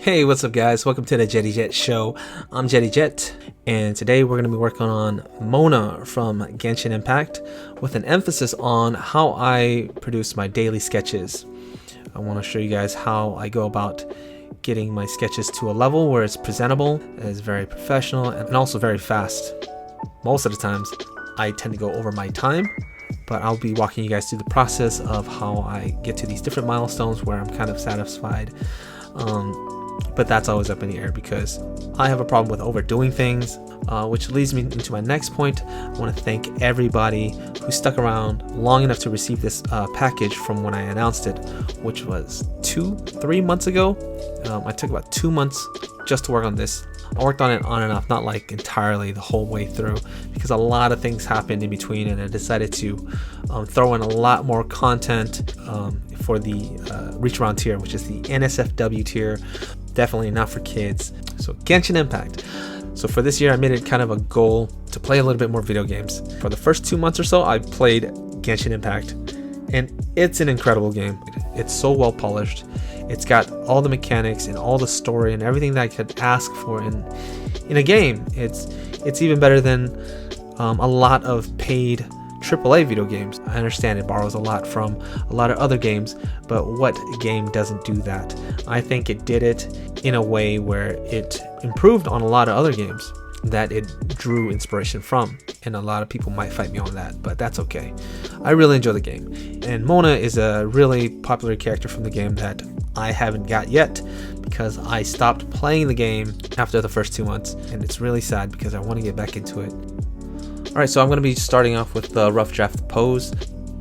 Hey, what's up guys? Welcome to the Jetty Jet Show. I'm Jetty Jet, and today we're going to be working on Mona from Genshin Impact with an emphasis on how I produce my daily sketches. I want to show you guys how I go about getting my sketches to a level where it's presentable, is very professional, and also very fast. Most of the times I tend to go over my time, but I'll be walking you guys through the process of how I get to these different milestones where I'm kind of satisfied. But that's always up in the air because I have a problem with overdoing things, which leads me into my next point. I want to thank everybody who stuck around long enough to receive this package from when I announced it, which was 3 months ago. I took about 2 months just to work on this. I worked on it on and off, not like entirely the whole way through, because a lot of things happened in between, and I decided to throw in a lot more content for the reach around tier, which is the NSFW tier. Definitely not for kids. So Genshin Impact. So for this year I made it kind of a goal to play a little bit more video games. For the first 2 months or so I played Genshin Impact, and it's an incredible game. It's so well polished. It's got all the mechanics and all the story and everything that I could ask for in a game. It's even better than a lot of paid AAA video games. I understand it borrows a lot from a lot of other games, but what game doesn't do that? I think it did it in a way where it improved on a lot of other games that it drew inspiration from, and a lot of people might fight me on that, but that's okay. I really enjoy the game, and Mona is a really popular character from the game that I haven't got yet because I stopped playing the game after the first 2 months, and it's really sad because I want to get back into it. Alright, so I'm going to be starting off with the rough draft pose,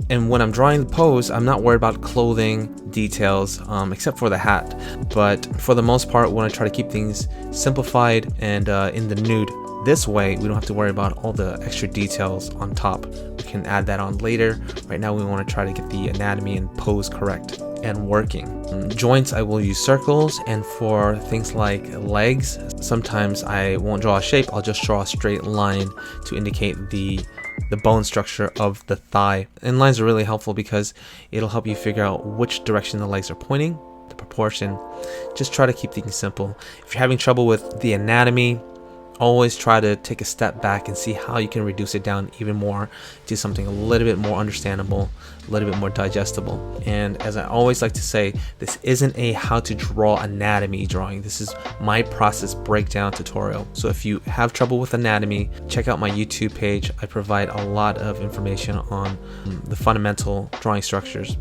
and when I'm drawing the pose I'm not worried about clothing details except for the hat, but for the most part we want to try to keep things simplified and in the nude. This way we don't have to worry about all the extra details on top. We can add that on later. Right now we want to try to get the anatomy and pose correct and working. Joints I will use circles, and for things like legs sometimes I won't draw a shape, I'll just draw a straight line to indicate the bone structure of the thigh. And lines are really helpful because it'll help you figure out which direction the legs are pointing, the proportion. Just try to keep things simple. If you're having trouble with the anatomy, always try to take a step back and see how you can reduce it down even more to something a little bit more understandable, a little bit more digestible. And as I always like to say, this isn't a how to draw anatomy drawing. This is my process breakdown tutorial. So if you have trouble with anatomy, check out my YouTube page. I provide a lot of information on the fundamental drawing structures.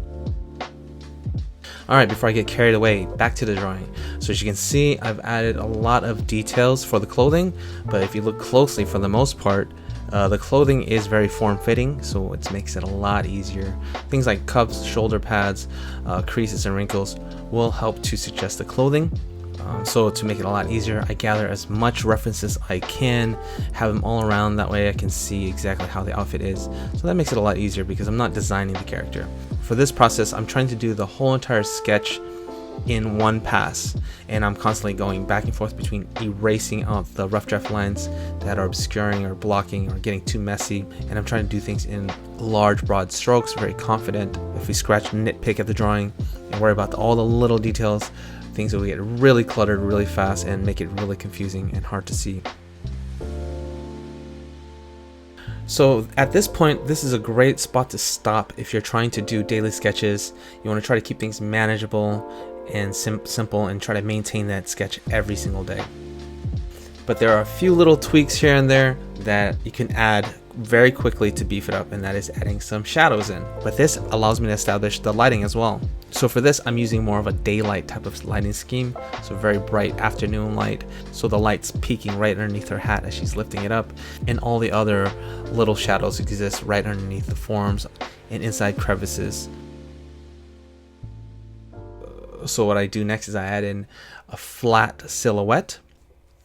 Alright, before I get carried away, back to the drawing. So as you can see, I've added a lot of details for the clothing, but if you look closely, for the most part, the clothing is very form-fitting, so it makes it a lot easier. Things like cuffs, shoulder pads, creases and wrinkles will help to suggest the clothing. So to make it a lot easier, I gather as much references I can, have them all around, that way I can see exactly how the outfit is. So that makes it a lot easier because I'm not designing the character. For this process, I'm trying to do the whole entire sketch in one pass, and I'm constantly going back and forth between erasing out the rough draft lines that are obscuring or blocking or getting too messy, and I'm trying to do things in large broad strokes, very confident. If we scratch and nitpick at the drawing and worry about all the little details, things will get really cluttered really fast and make it really confusing and hard to see. So at this point, this is a great spot to stop if you're trying to do daily sketches. You want to try to keep things manageable and simple and try to maintain that sketch every single day. But there are a few little tweaks here and there that you can add very quickly to beef it up, and that is adding some shadows in. But this allows me to establish the lighting as well. So for this, I'm using more of a daylight type of lighting scheme, so very bright afternoon light, so the light's peeking right underneath her hat as she's lifting it up, and all the other little shadows exist right underneath the forms and inside crevices. So what I do next is I add in a flat silhouette,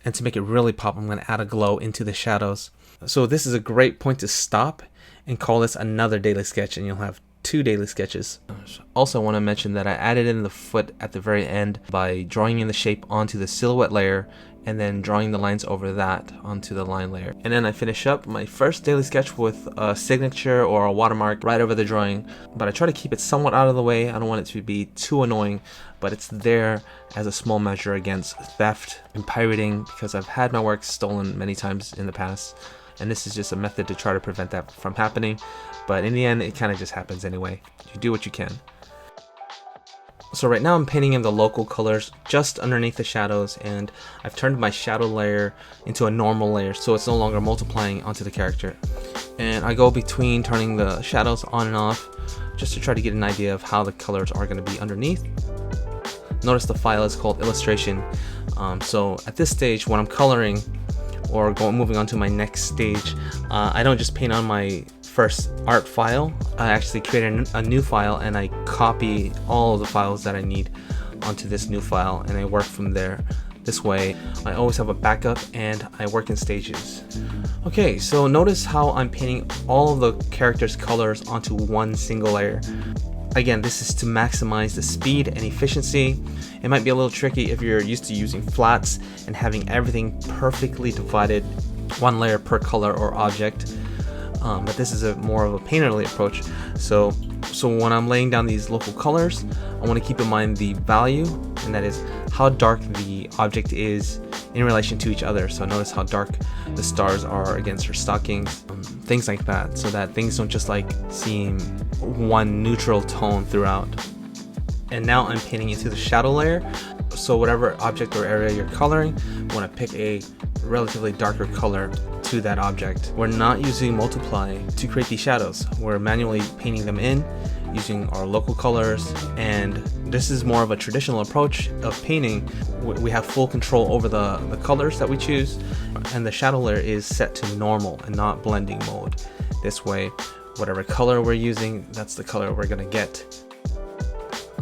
and to make it really pop, I'm going to add a glow into the shadows. So this is a great point to stop and call this another daily sketch, and you'll have 2 daily sketches. Also want to mention that I added in the foot at the very end by drawing in the shape onto the silhouette layer and then drawing the lines over that onto the line layer. And then I finish up my first daily sketch with a signature or a watermark right over the drawing, but I try to keep it somewhat out of the way. I don't want it to be too annoying, but it's there as a small measure against theft and pirating, because I've had my work stolen many times in the past, and this is just a method to try to prevent that from happening. But in the end, it kind of just happens anyway. You do what you can. So right now I'm painting in the local colors just underneath the shadows, and I've turned my shadow layer into a normal layer, so it's no longer multiplying onto the character. And I go between turning the shadows on and off just to try to get an idea of how the colors are going to be underneath. Notice the file is called illustration. So at this stage, when I'm coloring or moving on to my next stage, I don't just paint on my first art file. I actually create a new file, and I copy all of the files that I need onto this new file, and I work from there. This way I always have a backup, and I work in stages. Okay, so notice how I'm painting all of the characters' colors onto one single layer. Again, this is to maximize the speed and efficiency. It might be a little tricky if you're used to using flats and having everything perfectly divided, one layer per color or object. But this is more of a painterly approach. So when I'm laying down these local colors, I want to keep in mind the value, and that is how dark the object is in relation to each other. So notice how dark the stars are against her stockings, things like that, so that things don't just like seem one neutral tone throughout. And now I'm painting into the shadow layer. So whatever object or area you're coloring, I want to pick a relatively darker color to that object. We're not using multiply to create these shadows. We're manually painting them in using our local colors, and this is more of a traditional approach of painting. We have full control over the colors that we choose, and the shadow layer is set to normal and not blending mode. This way, whatever color we're using, that's the color we're gonna get.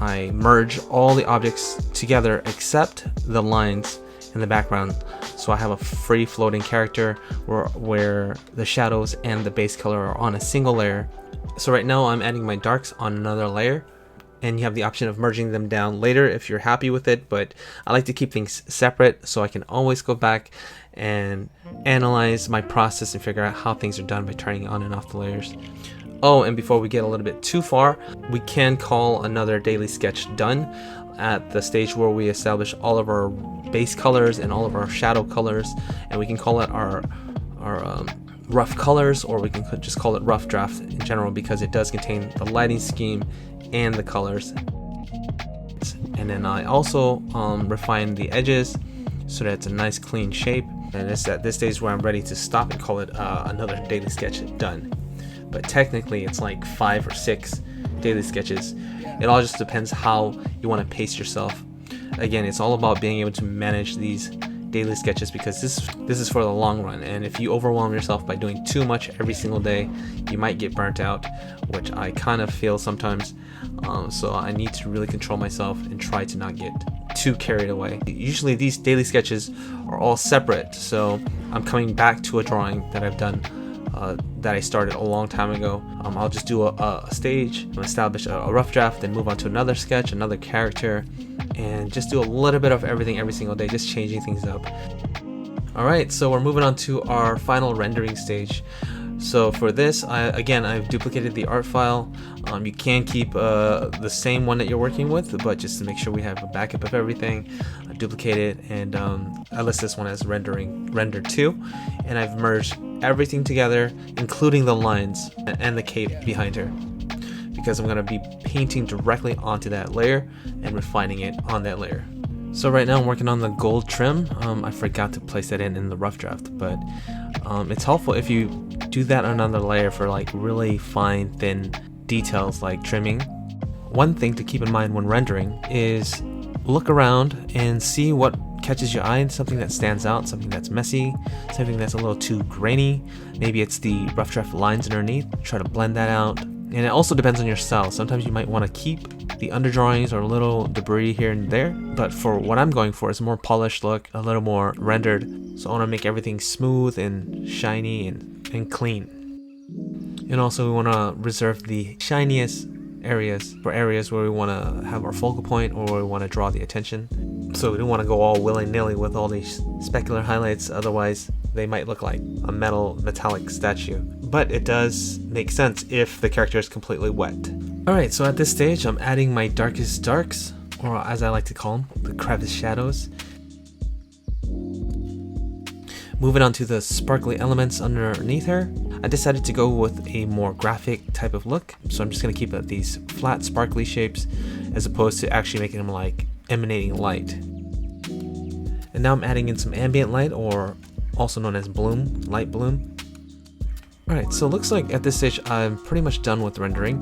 I merge all the objects together except the lines in the background, so I have a free floating character where the shadows and the base color are on a single layer. So right now I'm adding my darks on another layer, and you have the option of merging them down later if you're happy with it, but I like to keep things separate so I can always go back and analyze my process and figure out how things are done by turning on and off the layers. Oh, and before we get a little bit too far, we can call another daily sketch done at the stage where we establish all of our base colors and all of our shadow colors, and we can call it our rough colors, or we can just call it rough draft in general, because it does contain the lighting scheme and the colors. And then I also refine the edges so that it's a nice clean shape, and it's at this stage where I'm ready to stop and call it another daily sketch done. But technically it's like 5 or 6 daily sketches. It all just depends how you want to pace yourself. Again, it's all about being able to manage these daily sketches, because this is for the long run, and if you overwhelm yourself by doing too much every single day, you might get burnt out, which I kind of feel sometimes. So I need to really control myself and try to not get too carried away. Usually these daily sketches are all separate, so I'm coming back to a drawing that I've done that I started a long time ago. I'll just do a stage, establish a rough draft, then move on to another sketch, another character, and just do a little bit of everything every single day, just changing things up. Alright, so we're moving on to our final rendering stage. So for this, I've duplicated the art file. You can keep the same one that you're working with, but just to make sure we have a backup of everything, I duplicate it, and I list this one as render 2, and I've merged everything together, including the lines and the cape behind her, because I'm going to be painting directly onto that layer and refining it on that layer. So right now I'm working on the gold trim. I forgot to place that in the rough draft, but it's helpful if you do that on another layer for like really fine, thin details like trimming. One thing to keep in mind when rendering is look around and see what catches your eye, and something that stands out, something that's messy, something that's a little too grainy. Maybe it's the rough draft lines underneath. Try to blend that out. And it also depends on your style. Sometimes you might want to keep the underdrawings or a little debris here and there, but for what I'm going for is a more polished look, a little more rendered. So I want to make everything smooth and shiny and clean. And also we want to reserve the shiniest areas for areas where we want to have our focal point or where we want to draw the attention. So we don't want to go all willy-nilly with all these specular highlights, otherwise they might look like a metallic statue. But it does make sense if the character is completely wet. Alright, so at this stage I'm adding my darkest darks, or as I like to call them, the crevice shadows. Moving on to the sparkly elements underneath her, I decided to go with a more graphic type of look. So I'm just going to keep these flat sparkly shapes as opposed to actually making them like emanating light. And now I'm adding in some ambient light, or also known as bloom, light bloom. Alright, so it looks like at this stage I'm pretty much done with rendering.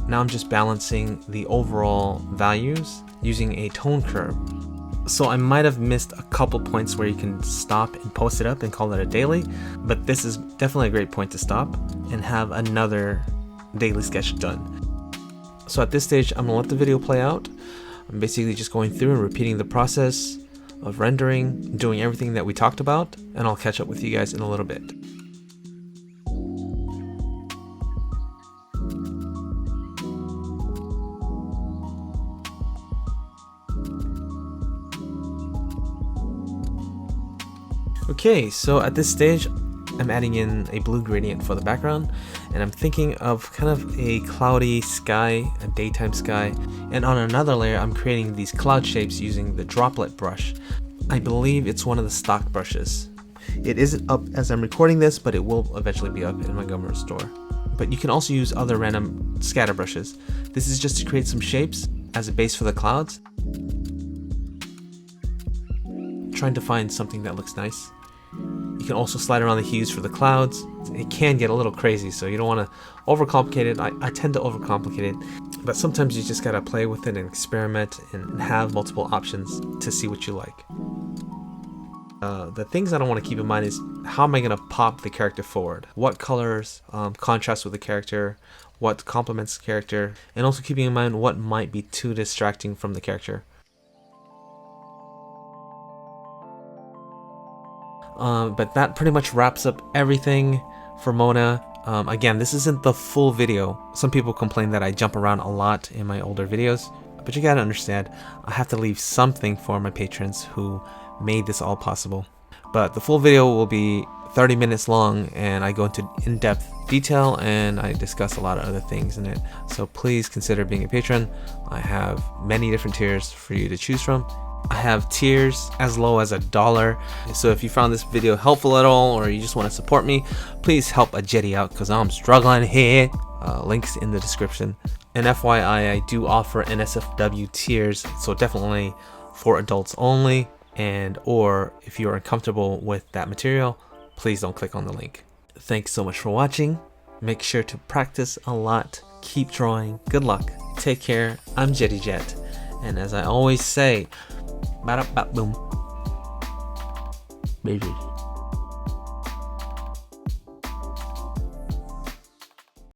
Now I'm just balancing the overall values using a tone curve. So I might have missed a couple points where you can stop and post it up and call it a daily, but this is definitely a great point to stop and have another daily sketch done. So at this stage I'm gonna let the video play out. I'm basically just going through and repeating the process of rendering, doing everything that we talked about, and I'll catch up with you guys in a little bit. Okay, so at this stage I'm adding in a blue gradient for the background, and I'm thinking of kind of a cloudy sky, a daytime sky, and on another layer I'm creating these cloud shapes using the droplet brush. I believe it's one of the stock brushes. It isn't up as I'm recording this, but it will eventually be up in my Gumroad store. But you can also use other random scatter brushes. This is just to create some shapes as a base for the clouds. Trying to find something that looks nice. You can also slide around the hues for the clouds. It can get a little crazy, so you don't want to overcomplicate it. I tend to overcomplicate it, but sometimes you just gotta play with it and experiment and have multiple options to see what you like. The things I don't want to keep in mind is how am I going to pop the character forward? What colors contrast with the character? What complements the character? And also keeping in mind what might be too distracting from the character. But that pretty much wraps up everything for Mona. Again, this isn't the full video. Some people complain that I jump around a lot in my older videos, but you gotta understand, I have to leave something for my patrons who made this all possible. But the full video will be 30 minutes long, and I go into in-depth detail and I discuss a lot of other things in it. So please consider being a patron. I have many different tiers for you to choose from. I have tiers as low as $1. So if you found this video helpful at all, or you just want to support me, please help a Jetty out because I'm struggling here. Links in the description. And FYI, I do offer NSFW tiers, so definitely for adults only. And or if you're uncomfortable with that material, please don't click on the link. Thanks so much for watching. Make sure to practice a lot. Keep drawing. Good luck. Take care. I'm Jetty Jet. And as I always say, bada bada boom. Baby.